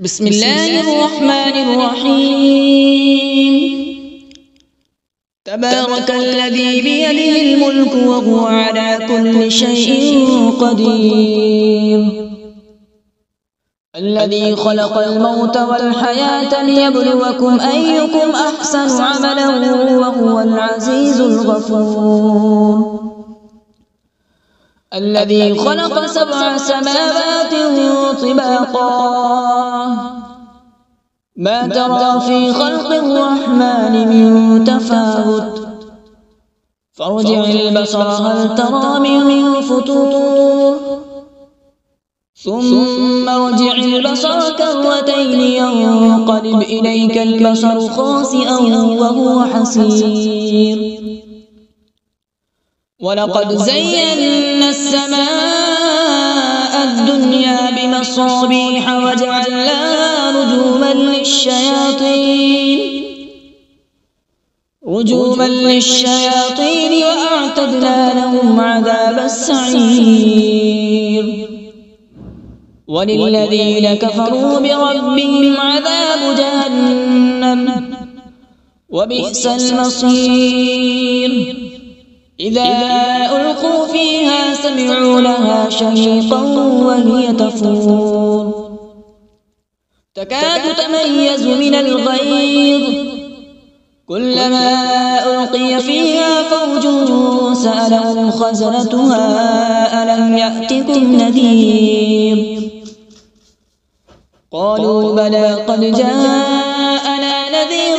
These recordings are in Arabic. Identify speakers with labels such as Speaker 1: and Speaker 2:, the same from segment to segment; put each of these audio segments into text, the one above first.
Speaker 1: بسم الله الرحمن الرحيم. تبارك الذي بيده الملك وهو على كل شيء قدير. الذي خلق الموت والحياة ليبلوكم أيكم أحسن عملا وهو العزيز الغفور. الذي خلق 7 سماوات طباقا ما ترى في خلق الرحمن من تفاوت فارجع البصر هل ترى من فطور ثم ارجع البصر كرتين ينقلب إليك البصر خاسئا وهو حسير. ولقد زينا السماء الدنيا بمصابيح وجعلناها رجوما للشياطين وأعتدنا لهم عذاب السعير. وللذين كفروا بربهم عذاب جهنم وبئس المصير. إذا ألقوا فيها سمعوا لها شهيقا وهي تفور تكاد تميز من الغيظ كلما ألقي فيها فوج سألهم خزنتها ألم يأتكم نذير قالوا بلى قد جاءنا نذير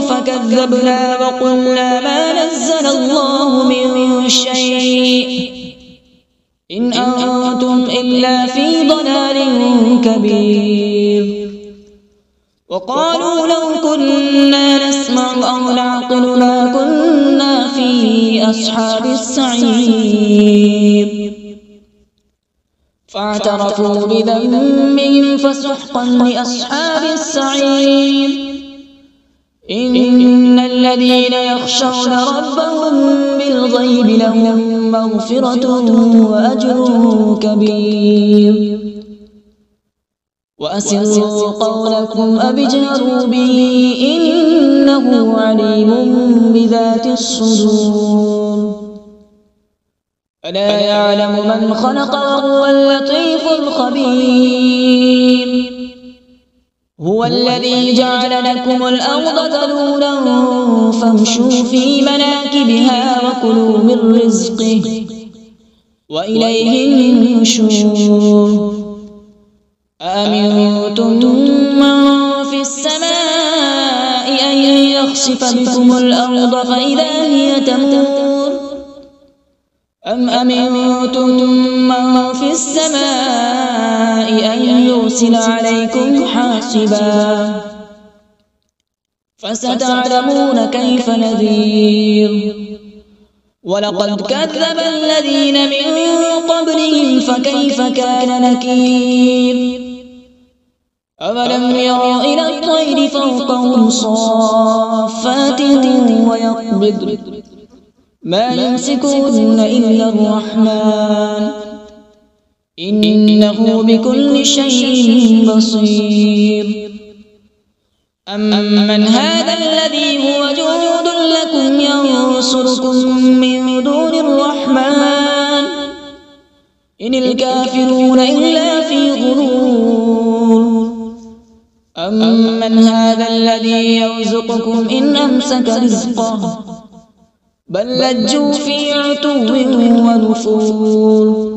Speaker 1: فكذبنا وقلنا ما نزل الله من شيء إن أنتم إلا في ضلال كبير. وقالوا لو كنا نسمع أو نعقل ما كنا في أصحاب السعير فاعترفوا بذنبهم فسحقا لأصحاب السعير. إن الذين يخشون ربهم بالغيب لهم مغفرة وأجر كبير. وأسروا قولكم أو اجهروا به إنه عليم بذات الصدور. ألا يعلم من خلق وهو اللطيف الخبير. هو الذي جعل لكم الأرض ذلولا فامشوا في مناكبها وكلوا من رزقه وإليه النشور. أأمنتم من في السماء أن يخسف بكم الأرض فإذا هي تمور أم أمنتم من في السماء أن يرسل عليكم حاصبا فستعلمون كيف نذير. ولقد كذب الذين من قبلهم فكيف كان نكير. أولم يروا إلى الطير فوقهم صافات ويقبض ما يمسكهن إلا الرحمن إنه بكل شيء بصير. أمن هذا الذي هو جند لكم ينصركم من دون الرحمن إن الكافرون إلا في غرور. أمن هذا الذي يرزقكم إن أمسك رزقه بل لجوا في عتو ونفور.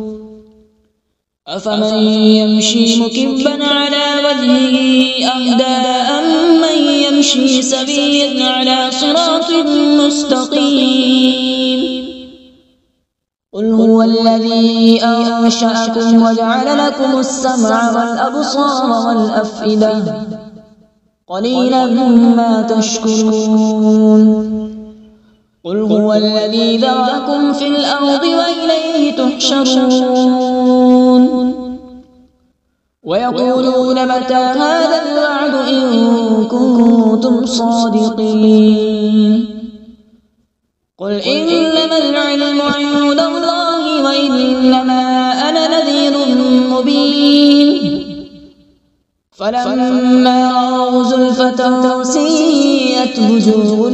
Speaker 1: أفمن يمشي مكبا على وجهه أهدى أمن يمشي سويا على صراط مستقيم. قل هو الذي أنشأكم وجعل لكم السمع والأبصار والأفئدة قليلا ما تشكرون. قل هو الذي ذرأكم في الأرض وإليه تحشرون. ويقولون متى هذا الوعد إن كنتم صادقين. قل إنما العلم عند الله وإنما أنا نذير مبين فلما رأوا زلفة سيئت وجوه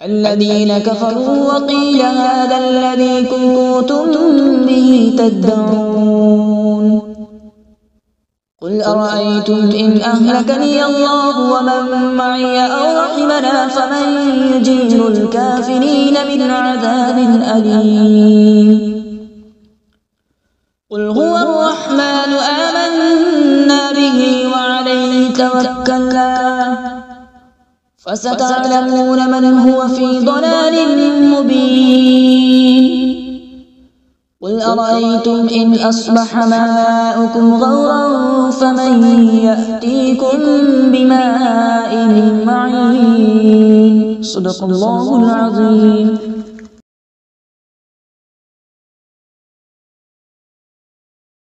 Speaker 1: الذين كفروا وقيل هذا الذي كنتم به تدعون قل أرأيتم إن أهلكني الله ومن معي أو رحمنا فمن يجير الكافرين من عذاب أليم قل هو الرحمن آمنا به وعليه توكلنا فستعلمون من هو في ضلال مبين قل أرأيتم إن أصبح ماؤكم غورا فمن يأتيكم بماء معين صدق الله العظيم.